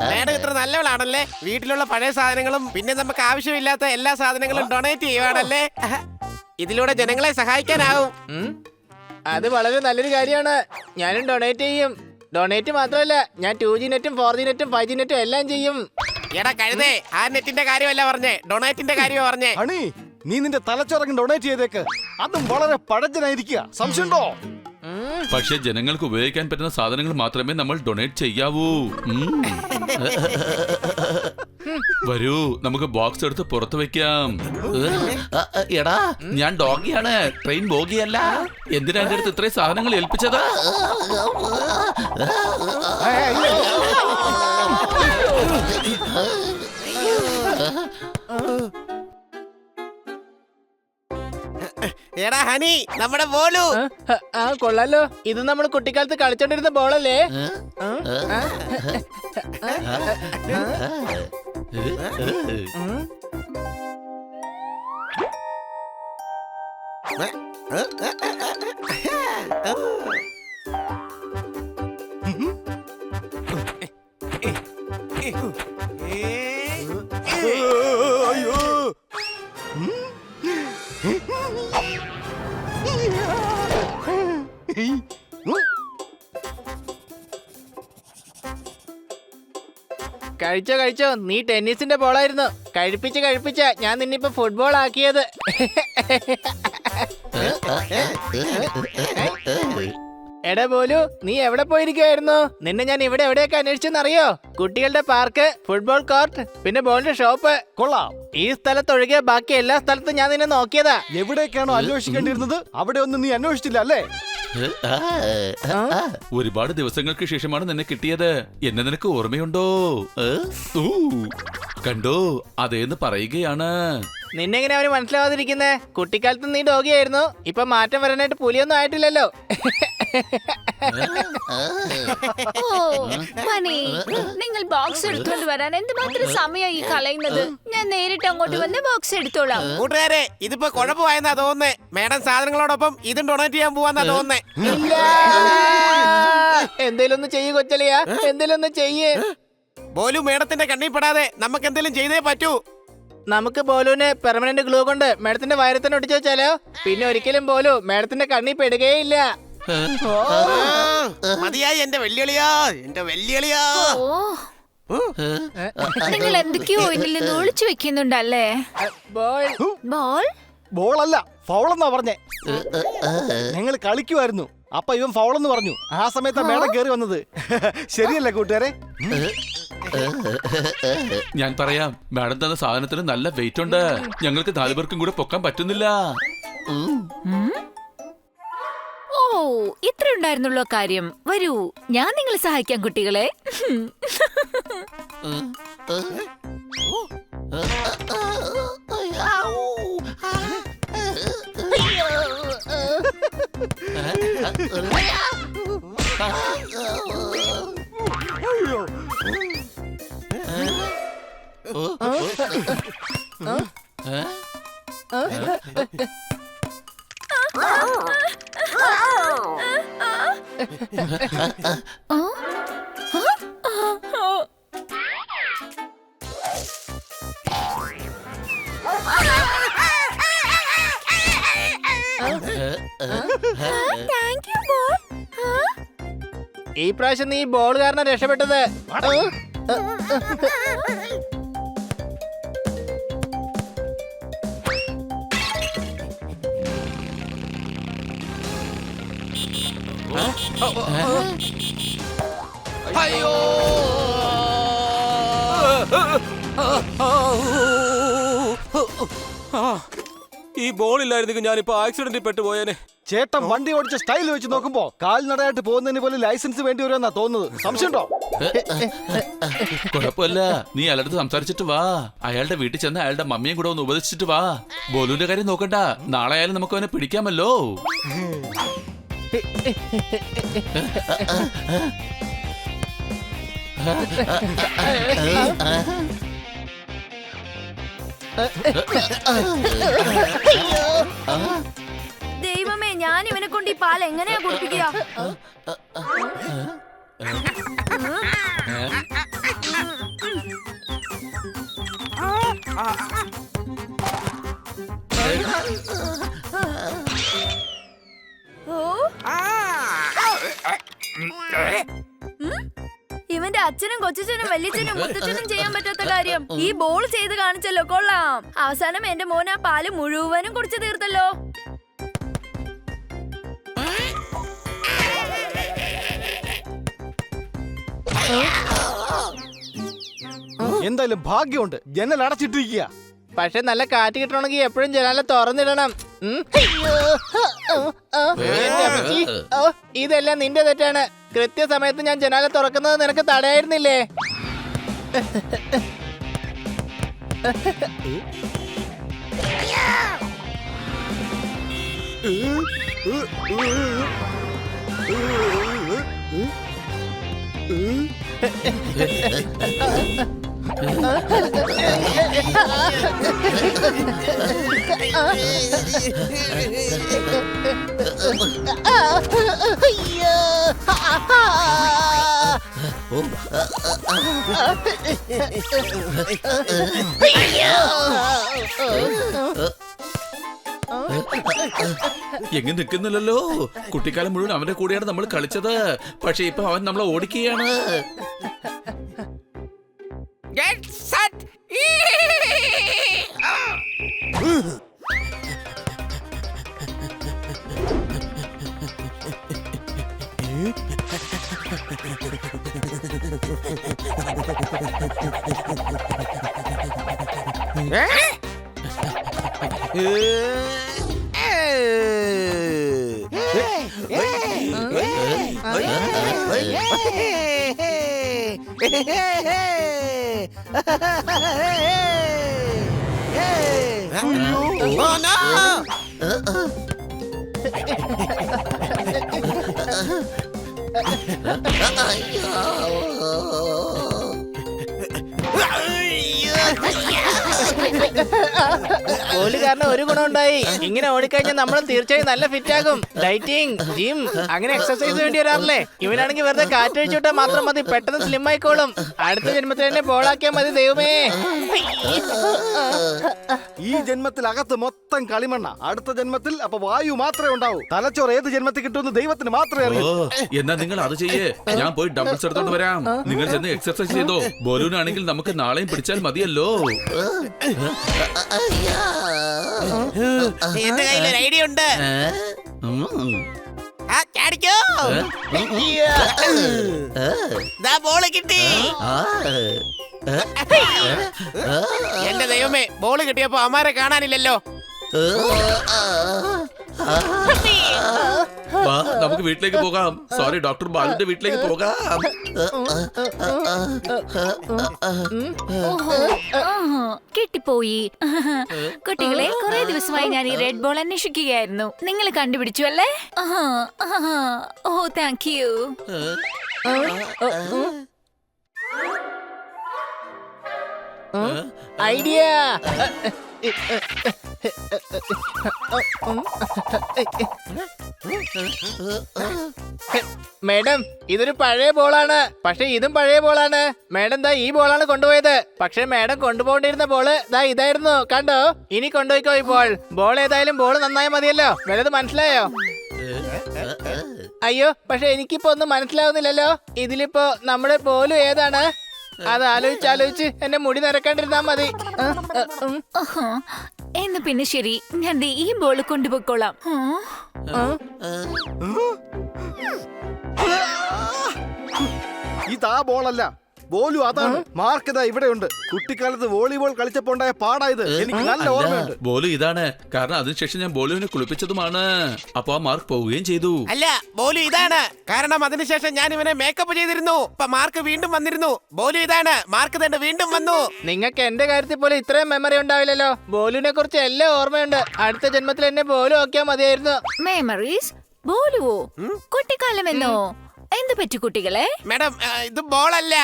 Madam ഇത്ര നല്ലവളാണല്ലേ. വീട്ടിലുള്ള പഴയ സാധനങ്ങളും പിന്നെ നമുക്ക് ആവശ്യമില്ലാത്ത എല്ലാ സാധനങ്ങളും ഡൊണേറ്റ് ചെയ്യുവാണല്ലേ. ഇതിലൂടെ ജനങ്ങളെ സഹായിക്കാനാവും. അത് വളരെ നല്ലൊരു കാര്യമാണ്. ഞാനും ഡൊണേറ്റ് ചെയ്യും. ഡൊണേറ്റ് മാത്രമല്ല, ഞാൻ 2G നെറ്റും 4G നെറ്റും 5G നെറ്റും എല്ലാം ചെയ്യും. എടാ കഴുതേ, ആ നെറ്റിന്റെ കാര്യമല്ല പറഞ്ഞേ, ഡൊണേറ്റിന്റെ കാര്യമാ പറഞ്ഞേ. അണി, നീ നിന്റെ തലച്ചോറങ്ങ് ഡൊണേറ്റ് ചെയ്തേക്ക്. അതും വളരെ പഴഞ്ചനായിരിക്കുക. സംശയമുണ്ടോ? പക്ഷെ ജനങ്ങൾക്ക് ഉപയോഗിക്കാൻ പറ്റുന്ന സാധനങ്ങൾ മാത്രമേ നമ്മൾ ഡൊണേറ്റ് ചെയ്യാവൂ. വരൂ, നമുക്ക് ബോക്സ് എടുത്ത് പുറത്ത് വെക്കാം. എടാ, ഞാൻ ഡോഗിയാണ്, ട്രെയിൻ ബോഗിയല്ല. എന്തിനാ എന്റെ അടുത്ത് ഇത്രയും സാധനങ്ങൾ ഏൽപ്പിച്ചത്? എടാ ഹനി, നമ്മുടെ ബോലു. കൊള്ളാലോ. ഇത് നമ്മൾ കുട്ടിക്കാലത്ത് കളിച്ചോണ്ടിരുന്ന ബോളല്ലേ? കഴിച്ചോ, നീ ടെന്നീസിന്റെ ബോളായിരുന്നു. കഴിപ്പിച്ച ഞാൻ നിന്നിപ്പോ ഫുട്ബോൾ ആക്കിയത്. എടാ പോലു, നീ എവിടെ പോയിരിക്കുവായിരുന്നു? നിന്നെ ഞാൻ എവിടെയൊക്കെ അന്വേഷിച്ചെന്നറിയോ? കുട്ടികളുടെ പാർക്ക്, ഫുട്ബോൾ കോർട്ട്, പിന്നെ ബോളിന്റെ ഷോപ്പ്. കൊള്ളാം. ഈ സ്ഥലത്തൊഴികെ ബാക്കി എല്ലാ സ്ഥലത്തും ഞാൻ നിന്നെ നോക്കിയതാ. എവിടേക്കാണോ അന്വേഷിക്കേണ്ടിരുന്നത് അവിടെ ഒന്നും നീ അന്വേഷിച്ചില്ല അല്ലേ? ഒരുപാട് ദിവസങ്ങൾക്ക് ശേഷമാണ് നിന്നെ കിട്ടിയത്. എന്നെ നിനക്ക് ഓർമ്മയുണ്ടോ? കണ്ടോ, അതേന്ന് പറയുകയാണ്. നിന്നെ എങ്ങനെ അവന് മനസ്സിലാവാതിരിക്കുന്നേ? കുട്ടിക്കാലത്ത് നീ ഡോഗിയായിരുന്നു. ഇപ്പൊ മാറ്റം വരാനായിട്ട് പുലിയൊന്നും ആയിട്ടില്ലല്ലോ. നിങ്ങൾ ബോക്സ് എടുത്തോണ്ട് വരാൻ എന്തുമാത്രം സമയമായി കളയുന്നത്? ഞാൻ നേരിട്ട് അങ്ങോട്ട് വന്ന് ബോക്സ് എടുത്തോളാം. കൂട്ടുകാരെ, ഇതിപ്പോ കുഴപ്പമായെന്നാ തോന്നുന്നേ. മേഡം സാധനങ്ങളോടൊപ്പം ഇതും ഡൊണേറ്റ് ചെയ്യാൻ പോവാന്നാ തോന്നുന്നേ. എന്തേലും ഒന്ന് ചെയ്യ് കൊച്ചലിയാ, എന്തേലും ഒന്ന് ചെയ്യ്. ബോലു മേഡത്തിന്റെ കണ്ണിൽ പെടാതെ നമുക്ക് എന്തെങ്കിലും ചെയ്തേ പറ്റൂ. നമുക്ക് ബോലുവിനെ പെർമനന്റ് ഗ്ലൂ കൊണ്ട് മേഡത്തിന്റെ വയറത്തിന് ഒട്ടിച്ചു വെച്ചാലോ? പിന്നെ ഒരിക്കലും ബോലു മേഡത്തിന്റെ കണ്ണിൽ പെടുകയില്ല. മതിയായി എന്റെ വെല്ലുവിളിയാ, എന്റെ വെല്ലുവിളിയാ. നിങ്ങൾ എന്തൊക്കെയോ ഇതിൽ നിന്ന് ഒളിച്ചു വെക്കുന്നുണ്ടല്ലേ? ബോൾ ബോൾ ബോളല്ല, ഫൗളെന്നാ പറഞ്ഞേ. ഞങ്ങൾ കളിക്കുമായിരുന്നു. അപ്പൊ ഇവൻ ഫൗളെന്ന് പറഞ്ഞു. ആ സമയത്താ മേഡം കേറി വന്നത്. ശരിയല്ലേ കൂട്ടുകാരെ? ഞാൻ പറയാം, മാഡം തന്ന സാധനത്തിന് നല്ല വെയിറ്റ് ഉണ്ട്. ഞങ്ങൾക്ക് 4 പേർക്കും കൂടെ പൊക്കാൻ പറ്റുന്നില്ല. ഓ, ഇത്ര ഉണ്ടായിരുന്നുള്ളോ കാര്യം? വരൂ, ഞാൻ നിങ്ങളെ സഹായിക്കാം കുട്ടികളെ. ഈ പ്രാവശ്യം നീ ബോൾ കാരണം രക്ഷപ്പെട്ടത്. അയ്യോ, ഈ ബോൾ ഇല്ലായിരുന്നെങ്കിൽ ഞാനിപ്പോ ആക്സിഡന്റിൽ പെട്ടുപോയേനെ. ചേട്ടൻ വണ്ടി ഓടിച്ച സ്റ്റൈൽ വെച്ച് നോക്കുമ്പോ കാൽനടയായിട്ട് പോകുന്നതിന് പോലും ലൈസൻസ് വേണ്ടി വരുമെന്നാ തോന്നുന്നത്. സംശയമുണ്ടോ? കുഴപ്പമില്ല, നീ അയാളുടെ സംസാരിച്ചിട്ട് വാ. അയാളുടെ വീട്ടിൽ ചെന്ന് അയാളുടെ മമ്മിയും കൂടെ ഒന്ന് ഉപദേശിച്ചിട്ട് വാ. ബോലുവിന്റെ കാര്യം നോക്കണ്ട, നാളെ ആയാലും നമുക്ക് അവനെ പിടിക്കാമല്ലോ. ദൈവമേ, ഞാൻ ഇവനെ കൊണ്ട് ഈ പാൽ എങ്ങനെയാ കുടിപ്പിക്കുക? ഇവന്റെ അച്ഛനും കൊച്ചച്ഛനും വല്യച്ഛനും മുത്തച്ഛനും ചെയ്യാൻ പറ്റാത്ത കാര്യം ഈ ബോൾ ചെയ്ത് കാണിച്ചല്ലോ. കൊള്ളാം. അവസാനം എന്റെ മോൻ ആ പാല് മുഴുവനും കുടിച്ചു തീർത്തല്ലോ. എന്തായാലും ഭാഗ്യമുണ്ട്, ജനൽ അടച്ചിട്ടിരിക്കുക. പക്ഷെ നല്ല കാറ്റ് കിട്ടണമെങ്കിൽ എപ്പോഴും ജനാല തുറന്നിടണം. എന്റെ അമ്മച്ചി, ഇതെല്ലാം നിന്റെ തെറ്റാണ്. കൃത്യസമയത്ത് ഞാൻ ജനാല തുറക്കുന്നത് നിനക്ക് തടയായിരുന്നില്ലേ? എങ്ങനെ നിൽക്കുന്നില്ലല്ലോ. കുട്ടിക്കാലം മുഴുവൻ അവന്റെ കൂടെയാണ് നമ്മൾ കളിച്ചത്. പക്ഷെ ഇപ്പൊ അവൻ നമ്മളെ ഓടിക്കുകയാണ്. Get set. Oh no! Kohli കാരണം ഒരു ഗുണം ഉണ്ടായി. ഇങ്ങനെ ഓടിക്കഴിഞ്ഞാൽ നമ്മൾ തീർച്ചയായും നല്ല ഫിറ്റ് ആകും. ഡയറ്റിംഗ്, ജിം, അങ്ങനെ എക്സർസൈസ് വേണ്ടി വരാറില്ലേ? ഇവനാണെങ്കിൽ വെറുതെ കാറ്റഴിച്ചു വിട്ടാൽ മാത്രം മതി, പെട്ടെന്ന് സ്ലിം ആയിക്കോളും. അടുത്ത ജന്മത്തിൽ തന്നെ ബോളാക്കിയാൽ മതി. ദൈവമേ, ഈ ജന്മത്തിൽ അകത്ത് മൊത്തം കളിമണ്ണ. അടുത്ത ജന്മത്തിൽ അപ്പൊ വായു മാത്രമേ ഉണ്ടാവൂ. തലച്ചോറ് ഏത് ജന്മത്തിൽ കിട്ടുമെന്ന് ദൈവത്തിന് മാത്രമേ അറിയൂ. എന്നാ നിങ്ങൾ അത് ചെയ്യേ. ഞാൻ പോയി ഡംബിൾസ് എടുത്തോണ്ട് വരാം. നിങ്ങൾ ചെന്ന് എക്സർസൈസ് ചെയ്തോ. ബോലൂനാണെങ്കിൽ നമുക്ക് നാളെയും പിടിച്ചാൽ മതിയല്ലോ. എന്റെ കയ്യിൽ ഒരു ഐഡിയ ഉണ്ട്. ആ, ചാടിക്കോ. ദാ ബോള് കിട്ടി. എന്റെ ദൈവമേ, ബോള് കിട്ടിയപ്പോ അമ്മാരെ കാണാനില്ലല്ലോ. വാ, നമുക്ക് വീട്ടിലേക്ക് പോകാം. സോറി, ഡോക്ടർ ബാലുന്റെ വീട്ടിലേക്ക് പോകാം. കിട്ടിപ്പോയി. കുട്ടികളെ, കുറെ ദിവസമായി ഞാൻ ഈ റെഡ് ബോൾ അന്വേഷിക്കുകയായിരുന്നു. നിങ്ങൾ കണ്ടുപിടിച്ചു അല്ലേ? ഓ, താങ്ക് യു. ഐഡിയ. മേഡം, ഇതൊരു പഴയ ബോളാണ്. പക്ഷെ ഇതും പഴയ ബോളാണ്. മേഡം ദാ ഈ ബോളാണ് കൊണ്ടുപോയത്. പക്ഷെ മേഡം കൊണ്ടുപോകേണ്ടിരുന്ന ബോള് ദാ ഇതായിരുന്നു. കണ്ടോ? ഇനി കൊണ്ടുപോയിക്കോ ഈ ബോൾ. ബോൾ ഏതായാലും ബോൾ നന്നായി മതിയല്ലോ. വലുത് മനസ്സിലായോ? അയ്യോ, പക്ഷെ എനിക്കിപ്പോ ഒന്നും മനസ്സിലാവുന്നില്ലല്ലോ. ഇതിലിപ്പോ നമ്മുടെ ബോലും ഏതാണ്? അത് ആലോചിച്ച് എന്റെ മുടി നിരക്കാണ്ടിരുന്നാ മതി. എന്ന് പിന്നെ ശരി, ഞാൻ ദേ ഈ ബോൾ കൊണ്ടുപോയിക്കോളാം. ഇതാ ബോളല്ല. ബോലു അതാണ്. മാർക്ക് ഇതാ ഇവിടെയുണ്ട്. കുട്ടിക്കാലത്ത് വോളിബോൾ കളിച്ചപ്പോ ഉണ്ടായ പാടായത് എനിക്ക് നല്ല ഓർമ്മയുണ്ട്. ബോലു ഇതാണ് കാരണം അതിനുശേഷം ഞാൻ ബോലുവിനെ കുളിപ്പിച്ചതുമാണ്. അപ്പൊ ആ മാർക്ക് പോവുകയും ചെയ്തു. അല്ല, ബോലു ഇതാണ് കാരണം അതിനുശേഷം ഞാൻ ഇവനെ മേക്കപ്പ് ചെയ്തിരുന്നു. ഇപ്പൊ മാർക്ക് വീണ്ടും വന്നിരുന്നു. ബോലു ഇതാണ്, മാർക്ക് തന്നെ വീണ്ടും വന്നു. നിങ്ങൾക്ക് എന്റെ കാര്യത്തിൽ പോലെ ഇത്രയും മെമ്മറി ഉണ്ടാവില്ലല്ലോ. ബോലുവിനെ കുറിച്ച് എല്ലാം ഓർമ്മയുണ്ട്. അടുത്ത ജന്മത്തിൽ എന്നെ ബോലു ആക്കിയാൽ മതിയായിരുന്നു. മെമ്മറീസ് ബോലുവോ? കുട്ടിക്കാലമെന്നോ? എന്ത് പറ്റി കുട്ടികളെ? മാഡം, ഇത് ബോളല്ല.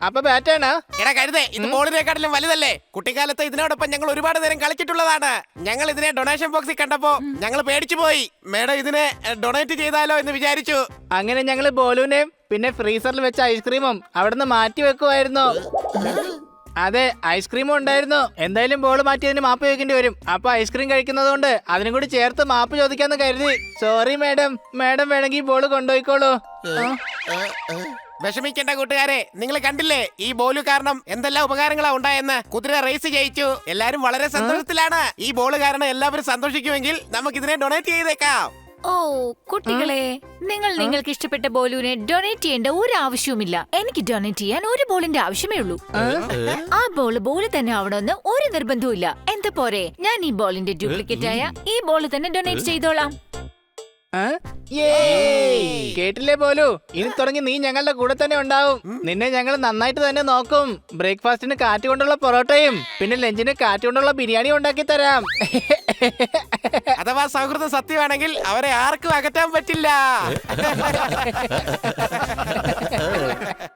അപ്പൊ ബാറ്റാണ്. എടാ കരുതേ, ഇത് ബോളിനെക്കാട്ടിലും വലുതല്ലേ. കുട്ടിക്കാലത്ത് ഇതിനോടൊപ്പം ഞങ്ങൾ ഒരുപാട് നേരം കളിച്ചിട്ടുള്ളതാണ്. ഞങ്ങൾ ഇതിനെ ഡൊണേഷൻ ബോക്സിൽ കണ്ടപ്പോ ഞങ്ങൾ പേടിച്ചു പോയി. മാഡം ഇതിനെ ഡൊണേറ്റ് ചെയ്താലോ എന്ന് വിചാരിച്ചു. അങ്ങനെ ഞങ്ങള് ബോലുവിനെയും പിന്നെ ഫ്രീസറിൽ വെച്ച ഐസ്ക്രീമും അവിടുന്ന് മാറ്റി വെക്കുമായിരുന്നു. അതെ, ഐസ്ക്രീമും ഉണ്ടായിരുന്നു. എന്തായാലും ബോൾ മാറ്റിയതിന് മാപ്പ് ചോദിക്കേണ്ടി വരും. അപ്പൊ ഐസ്ക്രീം കഴിക്കുന്നത് കൊണ്ട് അതിനും കൂടി ചേർത്ത് മാപ്പ് ചോദിക്കാന്ന് കരുതി. Sorry madam. മാഡം വേണമെങ്കിൽ ബോൾ കൊണ്ടുപോയിക്കോളൂ. വിഷമിക്കേണ്ട കൂട്ടുകാരെ, നിങ്ങൾ കണ്ടില്ലേ ഈ ബോളു കാരണം എന്തെല്ലാം ഉപകാരങ്ങളാ ഉണ്ടായെന്ന്. കുതിര റേസ് ജയിച്ചു. എല്ലാരും വളരെ സന്തോഷത്തിലാണ്. ഈ ബോള് കാരണം എല്ലാവരും സന്തോഷിക്കുമെങ്കിൽ നമുക്ക് ഇതിനെ ഡൊണേറ്റ് ചെയ്തേക്കാം. ഓ കുട്ടികളെ, നിങ്ങൾക്ക് ഇഷ്ടപ്പെട്ട ബോലുവിനെ ഡൊണേറ്റ് ചെയ്യേണ്ട ഒരു ആവശ്യവുമില്ല. എനിക്ക് ഡൊണേറ്റ് ചെയ്യാൻ ഒരു ബോളിന്റെ ആവശ്യമേ ഉള്ളൂ. ആ ബോള് തന്നെ ആവണമെന്ന് ഒരു നിർബന്ധവും ഇല്ല. എന്താ പോരെ, ഞാൻ ഈ ബോളിന്റെ ഡ്യൂപ്ലിക്കേറ്റ് ആയ ഈ ബോള് തന്നെ ഡൊണേറ്റ് ചെയ്തോളാം. കേട്ടില്ലേ ബോലു? ഇനി തുടങ്ങി നീ ഞങ്ങളുടെ കൂടെ തന്നെ ഉണ്ടാവും. നിന്നെ ഞങ്ങൾ നന്നായിട്ട് തന്നെ നോക്കും. ബ്രേക്ക്ഫാസ്റ്റിന് കാറ്റ് കൊണ്ടുള്ള പൊറോട്ടയും പിന്നെ ലഞ്ചിന് കാറ്റ് കൊണ്ടുള്ള ബിരിയാണി ഉണ്ടാക്കി തരാം. അഥവാ സൗഹൃദം സത്യമാണെങ്കിൽ അവരെ ആർക്കും അകറ്റാൻ പറ്റില്ല.